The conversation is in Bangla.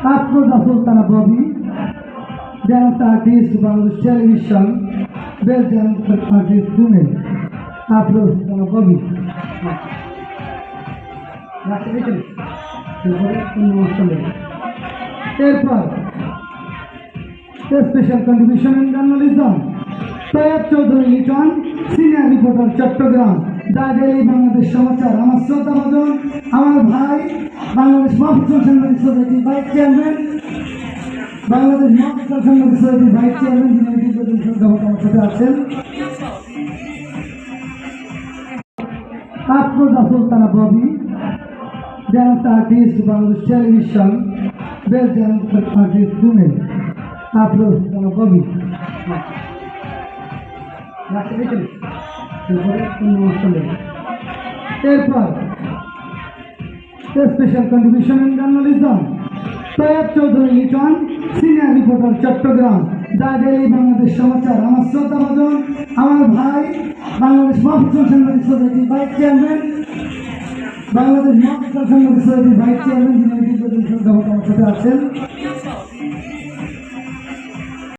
Afroza Sultana Bobby, dance artist Bangladesh Television, best dance artist women, Afroza Sultana Bobby. এরপর special contribution in journalism Syed Chowdhury Liton, senior reporter, Chattogram, the Daily Bangladesh Samachar. আমার শ্রদ্ধাভাজন আমার ভাই, বাংলাদেশ মফস্বল সাংবাদিক সোসাইটির ভাইস চেয়ারম্যান, বাংলাদেশ মফস্বল সাংবাদিক সোসাইটির ভাইস চেয়ারম্যান, যিনি দীর্ঘদিন শ্রদ্ধাভাজন আমার সাথে আছেন, Afroza Sultana Bobby, dance artist Bangladesh Television, best dance artist women, Afroza Sultana Bobby. এরপর special contribution in journalism Syed Chowdhury Liton, senior reporter, Chattogram, the Daily Bangladesh Samachar. আমার শ্রদ্ধাভাজন আমার ভাই, বাংলাদেশ মফস্বল সাংবাদিক সোসাইটির ভাইস চেয়ারম্যান, বাংলাদেশ মফস্বল সাংবাদিক সোসাইটির ভাইস চেয়ারম্যান, যিনি দীর্ঘদিন শ্রদ্ধাভাজন আমার সাথে আছেন,